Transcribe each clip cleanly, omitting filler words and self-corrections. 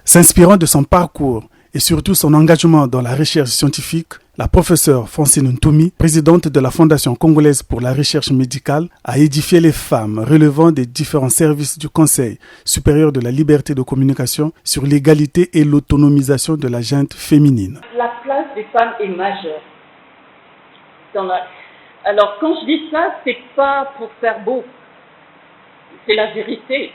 S'inspirant de son parcours et surtout son engagement dans la recherche scientifique, la professeure Francine Ntoumi, présidente de la Fondation congolaise pour la recherche médicale, a édifié les femmes relevant des différents services du Conseil supérieur de la liberté de communication sur l'égalité et l'autonomisation de la gente féminine. La place des femmes est majeure. Alors quand je dis ça, c'est pas pour faire beau, c'est la vérité.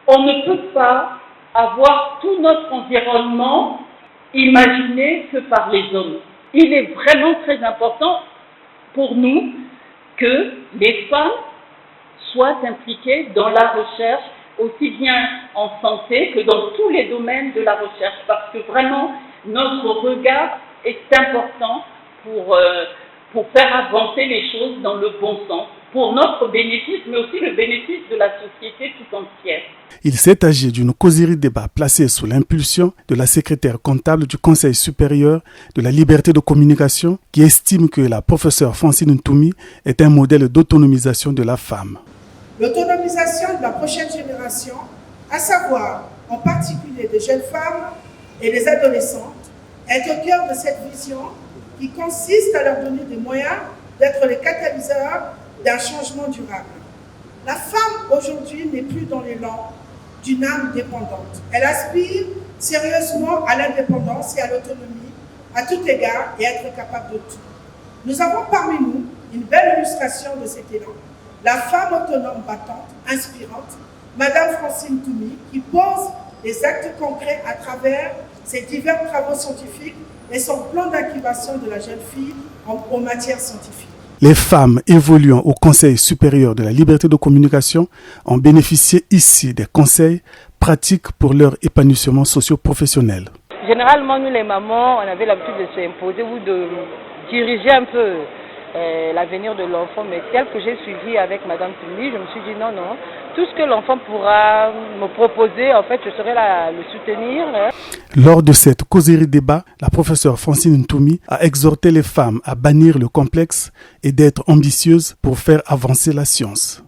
On ne peut pas avoir tout notre environnement imaginé que par les hommes. Il est vraiment très important pour nous que les femmes soient impliquées dans la recherche, aussi bien en santé que dans tous les domaines de la recherche, parce que vraiment notre regard est important pour faire avancer les choses dans le bon sens, pour notre bénéfice, mais aussi le bénéfice de la société tout entière. Il s'est agi d'une causerie débat placée sous l'impulsion de la secrétaire comptable du Conseil supérieur de la liberté de communication qui estime que la professeure Francine Ntoumi est un modèle d'autonomisation de la femme. L'autonomisation de la prochaine génération, à savoir en particulier des jeunes femmes et des adolescentes, est au cœur de cette vision qui consiste à leur donner des moyens d'être les catalyseurs d'un changement durable. La femme aujourd'hui n'est plus dans l'élan d'une âme dépendante. Elle aspire sérieusement à l'indépendance et à l'autonomie à tout égard et être capable de tout. Nous avons parmi nous une belle illustration de cet élan. La femme autonome battante, inspirante, Madame Francine Ntoumi, qui pose des actes concrets à travers ses divers travaux scientifiques et son plan d'incubation de la jeune fille en matière scientifique. Les femmes évoluant au Conseil supérieur de la liberté de communication ont bénéficié ici des conseils pratiques pour leur épanouissement socio-professionnel. Généralement, nous les mamans, on avait l'habitude de s'imposer ou de diriger un peu l'avenir de l'enfant, mais tel que j'ai suivi avec Madame Ntoumi, je me suis dit non, tout ce que l'enfant pourra me proposer, en fait, je serai là à le soutenir. Lors de cette causerie débat, la professeure Francine Ntoumi a exhorté les femmes à bannir le complexe et d'être ambitieuses pour faire avancer la science.